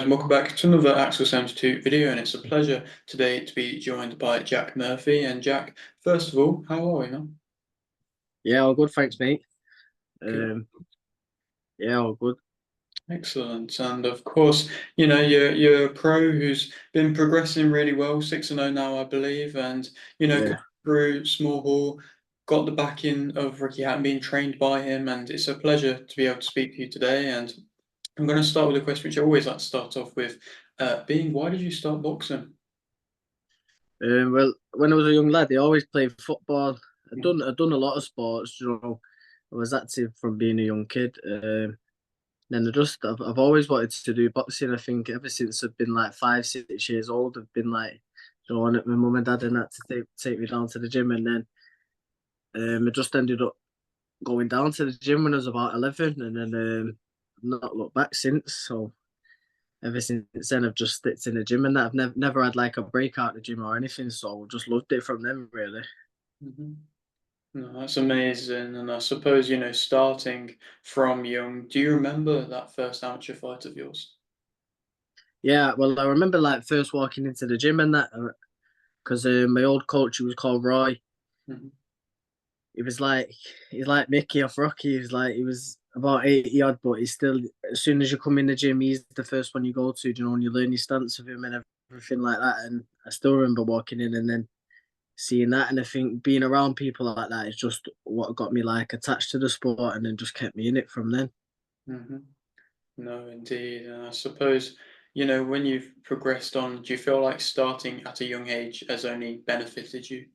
and welcome back to another Axel 72 video, and it's a pleasure today to be joined by Jack Murphy. And Jack, first of all, how are we, man? Yeah, all good, thanks, mate. Good. Um, yeah, all good. Excellent. And of course, you're a pro who's been progressing really well, 6-0 now, I believe, and got Yeah, through small ball, got the backing of Ricky Hatton, being trained by him, and it's a pleasure to be able to speak to you today. And I'm going to start with a question which I always like to start off with, being why did you start boxing? well, when I was a young lad, I always played football. I'd done a lot of sports. I was active from being a young kid. Then I've always wanted to do boxing. I think ever since I've been like 5, 6 years old, I've been like, my mum and dad and that to take me down to the gym, and then I just ended up going down to the gym when I was about 11, and then not looked back since. So ever since then, I've just sticked in the gym and that. I've never had like a break out the gym or anything, so just loved it from them, really. Hmm. No, that's amazing. And I suppose, starting from young, do you remember that first amateur fight of yours? Yeah, well, I remember like first walking into the gym and that, because my old coach, he was called Roy. Hmm. He was like he's like Mickey off Rocky. He was about 80 odd, but he's still, as soon as you come in the gym, he's the first one you go to, and you learn your stance with him and everything like that. And I still remember walking in and then seeing that, and I think being around people like that is just what got me like attached to the sport, and then just kept me in it from then. Hmm. No, indeed. And I suppose, when you've progressed on, do you feel like starting at a young age has only benefited you?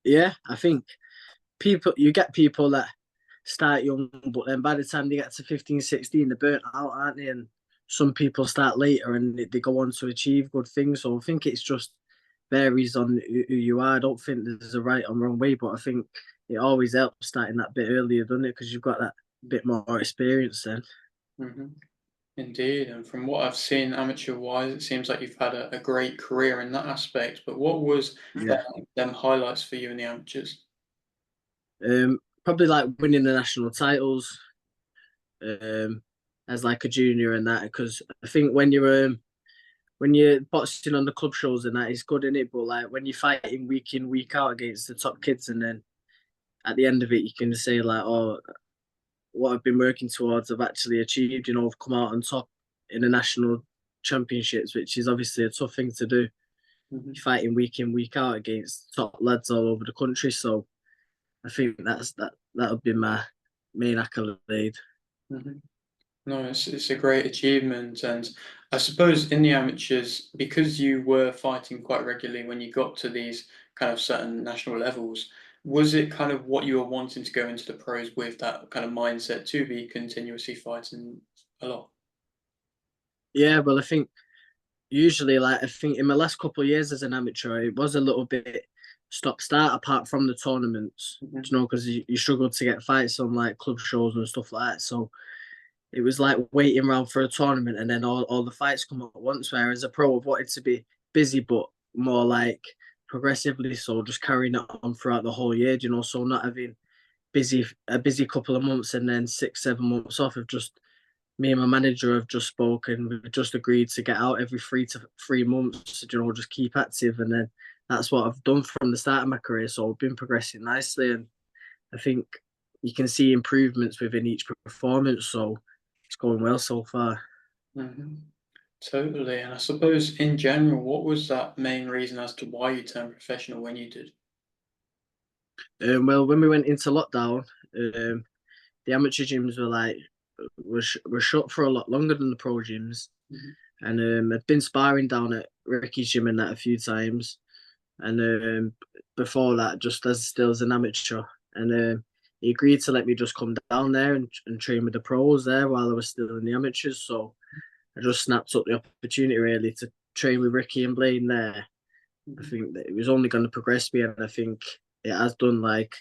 Yeah, I think you get people that start young, but then by the time they get to 15, 16, they're burnt out, aren't they? And some people start later and they go on to achieve good things. So I think it's just varies on who you are. I don't think there's a right or wrong way, but I think it always helps starting that bit earlier, doesn't it? Because you've got that bit more experience then. Hmm. Indeed. And from what I've seen amateur-wise, it seems like you've had a great career in that aspect. But what was Yeah. them highlights for you in the amateurs? Probably like winning the national titles um, as like a junior and that, because I think when you're boxing on the club shows and that, it's good in it, but like when you're fighting week in week out against the top kids, and then at the end of it you can say like, oh, what I've been working towards I've actually achieved. I've come out on top in the national championships, which is obviously a tough thing to do. Hmm. You're fighting week in week out against top lads all over the country, so I think that would be my main accolade. Hmm. No, it's a great achievement, and I suppose in the amateurs, because you were fighting quite regularly when you got to these kind of certain national levels, was it kind of what you were wanting to go into the pros with, that kind of mindset to be continuously fighting a lot? Yeah, well, I think usually, like, I think in my last couple of years as an amateur, it was a little bit stop start apart from the tournaments, Hmm. because you struggled to get fights on like club shows and stuff like that. So it was like waiting around for a tournament and then all the fights come at once. Whereas a pro, I've wanted to be busy, but more like progressively. So just carrying it on throughout the whole year, so not having a busy couple of months and then 6, 7 months off. Of just me and my manager have just spoken. We've just agreed to get out every 3 to 3 months. Just keep active, and then that's what I've done from the start of my career. So I've been progressing nicely, and I think you can see improvements within each performance. So it's going well so far. Hmm. Totally. And I suppose in general, what was that main reason as to why you turned professional when you did? Well, when we went into lockdown, the amateur gyms were shut for a lot longer than the pro gyms, Hmm. and I'd been sparring down at Ricky's gym and that a few times, and before that, just as still as an amateur, and he agreed to let me just come down there and train with the pros there while I was still in the amateurs. So I just snapped up the opportunity really to train with Ricky and Blaine there. I Hmm. think that it was only going to progress me, and I think it has done. Like,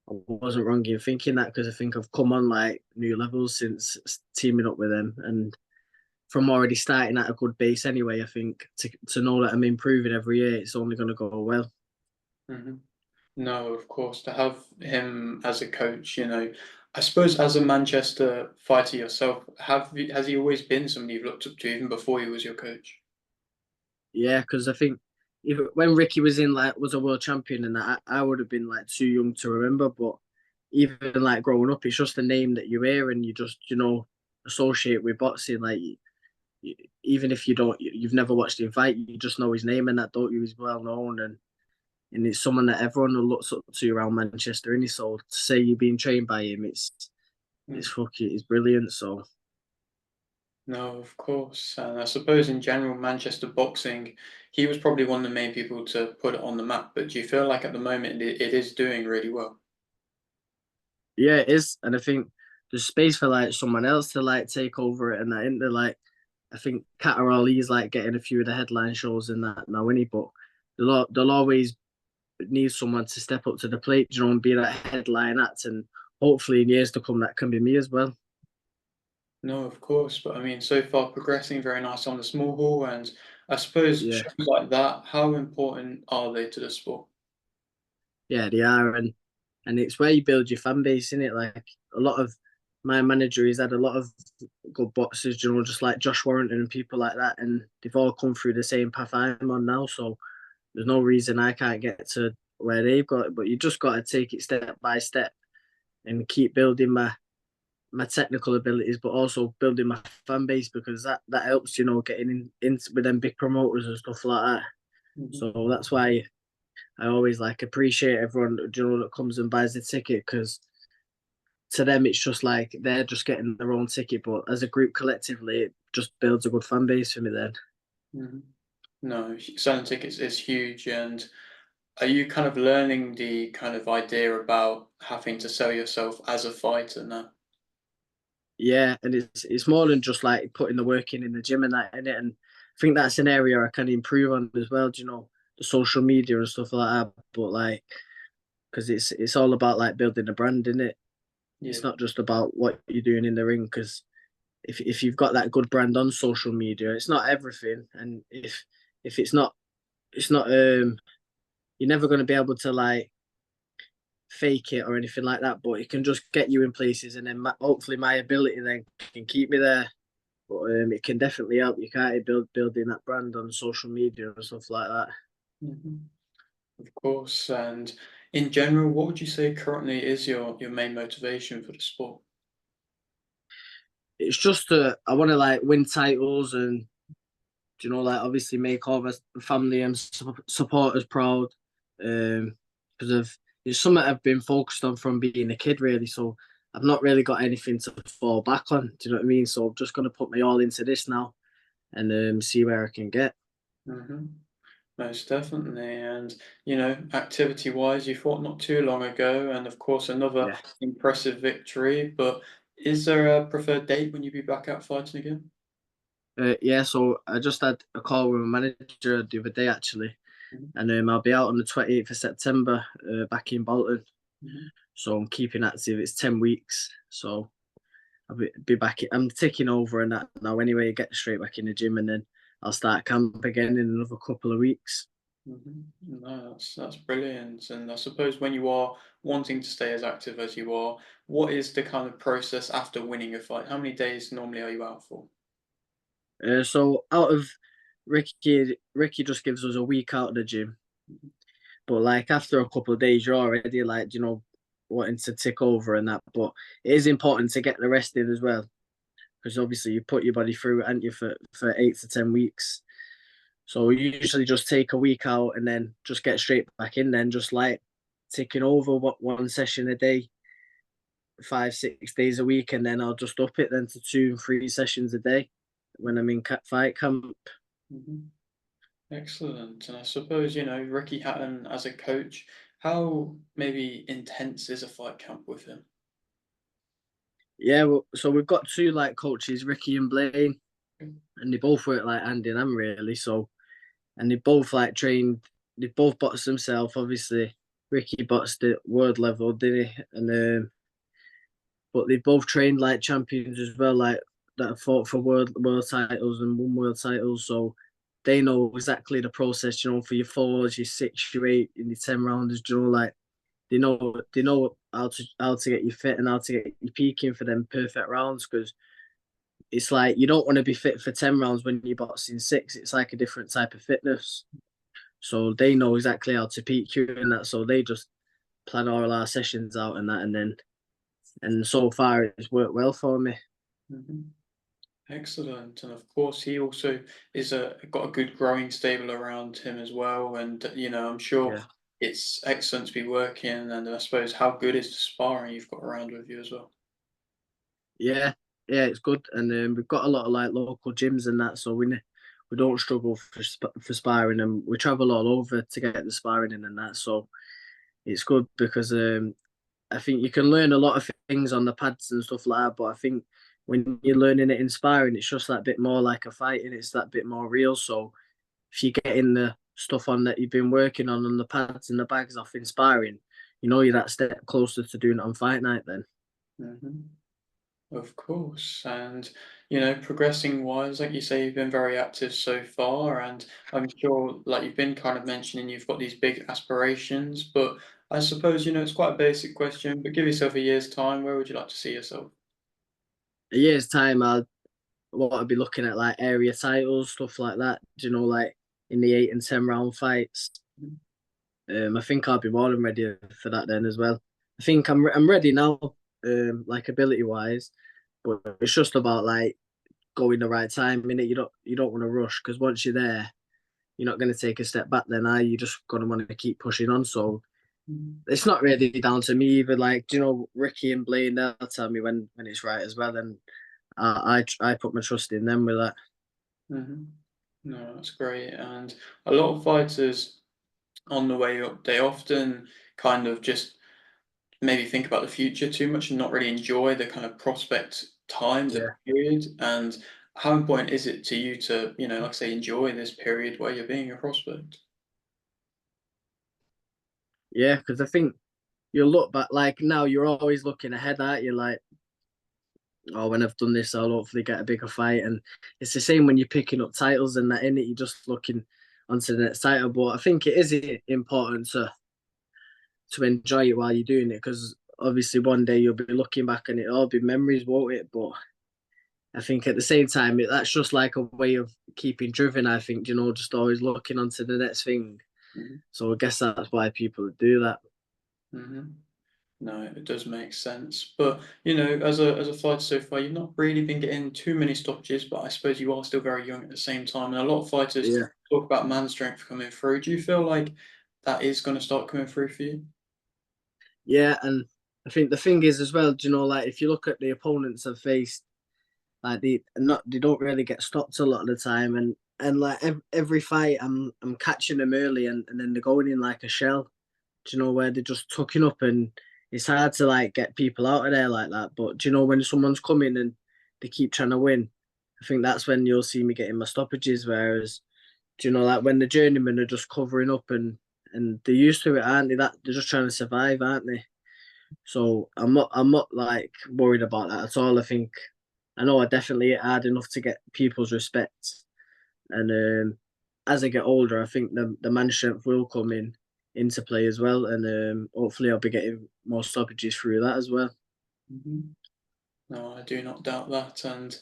I wasn't wrong in thinking that, because I think I've come on like new levels since teaming up with them, and from already starting at a good base anyway. I think to know that I'm improving every year, it's only going to go well. Hmm. No, of course, to have him as a coach, I suppose as a Manchester fighter yourself, has he always been somebody you've looked up to even before he was your coach? Yeah, because I think even when Ricky was in like was a world champion and that, I would have been like too young to remember. But even like growing up, it's just a name that you hear and you just associate with boxing. Like even if you've never watched him fight, you just know his name and that, don't you? He's well known and it's someone that everyone looks up to around Manchester. And so to say you're being trained by him, it's Mm. fucking it's brilliant. So No, of course. And I suppose in general, Manchester boxing, he was probably one of the main people to put it on the map. But do you feel like at the moment it is doing really well? yeah, it is, and I think there's space for like someone else to like take over it and that. Into like I think Ali's like getting a few of the headline shows in that now, any but they'll always need someone to step up to the plate, and be that headline act, and hopefully in years to come that can be me as well. No, of course. But I mean, so far progressing very nice on the small hall. And I suppose Yeah, shows like that, how important are they to the sport? yeah, they are, and it's where you build your fan base in it. Like a lot of my manager, he's had a lot of good boxers, just like Josh Warrington and people like that, and they've all come through the same path I'm on now. So there's no reason I can't get to where they've got it, but you just got to take it step by step and keep building my technical abilities, but also building my fan base because that helps, getting in with them big promoters and stuff like that. Mhm. So that's why I always like appreciate everyone that comes and buys the ticket because to them it's just like they're just getting their own ticket, but as a group collectively, it just builds a good fan base for me. Then Mhm. No, selling tickets is huge. And are you kind of learning the kind of idea about having to sell yourself as a fighter now? yeah, and it's more than just like putting the work in the gym and that in it, and I think that's an area I can improve on as well. The social media and stuff like that, but like because it's all about like building a brand in it. Yeah. It's not just about what you're doing in the ring because if you've got that good brand on social media, it's not everything, and if it's not you're never going to be able to like fake it or anything like that, but it can just get you in places, and then hopefully my ability then can keep me there. But it can definitely help you, can't it, building that brand on social media and stuff like that. Mhm. Of course. And in general, what would you say currently is your main motivation for the sport? It's just I want to like win titles and like obviously make all the family and supporters proud. Because of it's something I've been focused on from being a kid, really. So I've not really got anything to fall back on. Do you know what I mean? So I'm just gonna put my all into this now and see where I can get. Hmm. Most definitely. And, activity wise, you fought not too long ago, and of course, another Yeah. impressive victory. But is there a preferred date when you be back out fighting again? Yeah. So I just had a call with my manager the other day actually, Mhm. and I'll be out on the 28th of September, back in Bolton. Mhm. So I'm keeping active. It's 10 weeks. So I'll be back. I'm taking over and that now anyway. Get straight back in the gym and then I'll start camp again in another couple of weeks. Mhm. No, that's brilliant. And I suppose when you are wanting to stay as active as you are, what is the kind of process after winning a fight? How many days normally are you out for? So out of Ricky just gives us a week out of the gym, Mhm. but like after a couple of days, you're already like wanting to tick over and that. But it is important to get the rest in as well because obviously you put your body through it, and you for 8 to 10 weeks. So we usually just take a week out and then just get straight back in. Then just like taking over what one session a day, 5 6 days a week, and then I'll just up it then to 2 and 3 sessions a day when I'm in fight camp. Mhm. Excellent. And I suppose, Ricky Hatton as a coach, how maybe intense is a fight camp with him? Yeah, well, so we've got two like coaches, Ricky and Blaine, Mm. and they both work like hand in hand really. So and they both like trained, they both boxed themselves. Obviously, Ricky boxed at world level, didn't he? And but they both trained like champions as well, like that have fought for world titles and won world titles. So they know exactly the process, for your fours, your six, your eight, and your 10 rounders, like they know how to get you fit and how to get you peaking for them perfect rounds, because it's like you don't want to be fit for 10 rounds when you're boxing six. It's like a different type of fitness. So they know exactly how to peak you and that. So they just plan all our sessions out and that, and so far it's worked well for me. Hmm. Excellent, and of course he also is got a good growing stable around him as well. And I'm sure Yeah, it's excellent to be working. And I suppose how good is the sparring you've got around with you as well. yeah, yeah. It's good, and we've got a lot of like local gyms and that, so we don't struggle for sparring, and we travel all over to get the sparring in and that. So it's good because I think you can learn a lot of things on the pads and stuff like that, but I think when you're learning it in sparring, it's just that bit more like a fight, and it's that bit more real. So if you get in the stuff on that you've been working on the pads and the bags off inspiring, you're that step closer to doing it on fight night then. Hmm. Of course, and progressing wise, like you say, you've been very active so far, and I'm sure, like you've been kind of mentioning, you've got these big aspirations. But I suppose it's quite a basic question, but give yourself a year's time. Where would you like to see yourself? A year's time, I want to be looking at like area titles, stuff like that. Like in the 8 and 10 round fights. I think I'll be more than ready for that then as well. I think I'm ready now, like ability wise, but it's just about like going the right time in it. You don't want to rush, because once you're there, you're not going to take a step back. Then are you just going to want to keep pushing on? So Mhm. it's not really down to me either. Like, Ricky and Blaine, they'll tell me when it's right as well, and I put my trust in them with that. Mhm. No, that's great. And a lot of fighters on the way up, they often kind of just maybe think about the future too much and not really enjoy the kind of prospect time, the Yeah, period. And how important is it to you to, like I say, enjoy this period where you're being a prospect? yeah, because I think you look back like now you're always looking ahead, aren't you? Like, oh, when I've done this, I'll hopefully get a bigger fight. And it's the same when you're picking up titles and that in it. You're just looking onto the next title. But I think it is important to enjoy it while you're doing it, because obviously one day you'll be looking back and it'll all be memories, won't it? But I think at the same time, that's just like a way of keeping driven. I think, just always looking onto the next thing. Hmm. So I guess that's why people do that. Hmm. No, it does make sense. But as a fighter so far, you've not really been getting too many stoppages, but I suppose you are still very young at the same time. And a lot of fighters Yeah. talk about man strength coming through. Do you feel like that is going to start coming through for you? Yeah. And I think the thing is as well, like if you look at the opponents I've faced, like they don't really get stopped a lot of the time, and like every fight I'm catching them early, and then they're going in like a shell. Where they're just tucking up, and it's hard to like get people out of there like that. But when someone's coming and they keep trying to win, I think that's when you'll see me getting my stoppages. Whereas, like when the journeymen are just covering up, and they're used to it, aren't they? That they're just trying to survive, aren't they? So I'm not like worried about that at all. I know I definitely hit hard enough to get people's respect, and as I get older, I think the man strength will come into play as well, and hopefully I'll be getting more stoppages through that as well. Mhm. No, I do not doubt that. And,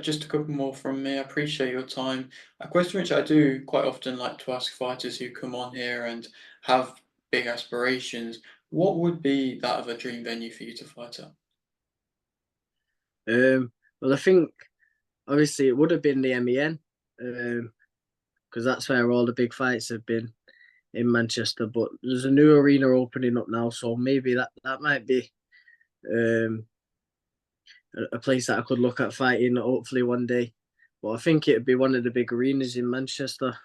just a couple more from me. I appreciate your time. A question which I do quite often like to ask fighters who come on here and have big aspirations, what would be that of a dream venue for you to fight at? Well, I think obviously it would have been the MEN, because that's where all the big fights have been in Manchester. But there's a new arena opening up now, so maybe that might be um, a place that I could look at fighting hopefully one day. But I think it'd be one of the big arenas in Manchester.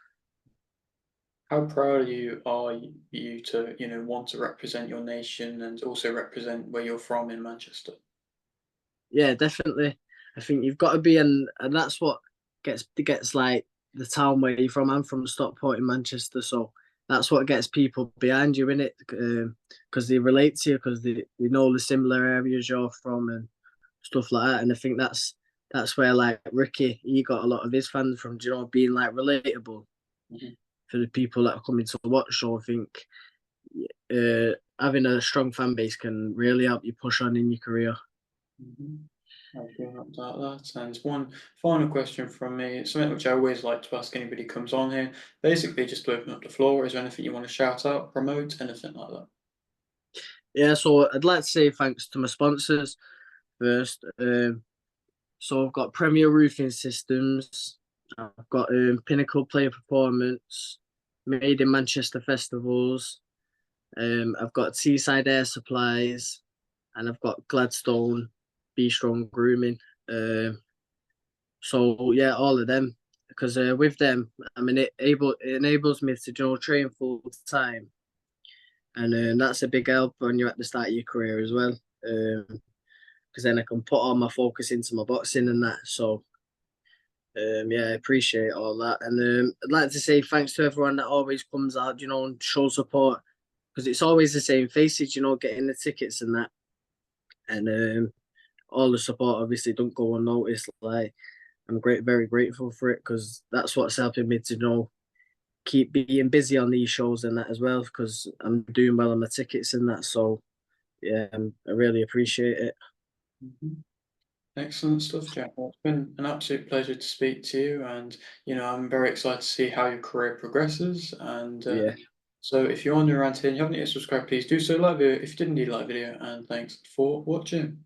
How proud are you to, want to represent your nation and also represent where you're from in Manchester? Yeah, definitely. I think you've got to be, and that's what gets like the town where you're from. I'm from Stockport in Manchester, so that's what gets people behind you in it, because they relate to you, because they know the similar areas you're from and stuff like that. And I think that's where like Ricky, he got a lot of his fans from, being like relatable Mhm. for the people that are coming to watch. So I think having a strong fan base can really help you push on in your career. Mhm. I do not doubt that. And one final question from me, it's something which I always like to ask anybody who comes on here. Basically, just to open up the floor, is there anything you want to shout out, promote, anything like that? Yeah, so I'd like to say thanks to my sponsors first. So I've got Premier Roofing Systems, I've got Pinnacle Player Performance, Made in Manchester Festivals, I've got Seaside Air Supplies, and I've got Gladstone Be Strong Grooming. So yeah, all of them, because with them, I mean, it enables me to train full time, and that's a big help when you're at the start of your career as well. Because then I can put all my focus into my boxing and that. So yeah, I appreciate all that, and I'd like to say thanks to everyone that always comes out, and shows support, because it's always the same faces, getting the tickets and that, and all the support obviously don't go unnoticed. Like, I'm very grateful for it, because that's what's helping me to keep being busy on these shows and that as well, because I'm doing well on the tickets and that. So yeah, I really appreciate it. Mhm. Excellent stuff, Jack. Well, it's been an absolute pleasure to speak to you, and I'm very excited to see how your career progresses. And Yeah. so, if you're on your around here and you haven't yet subscribed, please do so. Like video if you didn't need like video, and thanks for watching.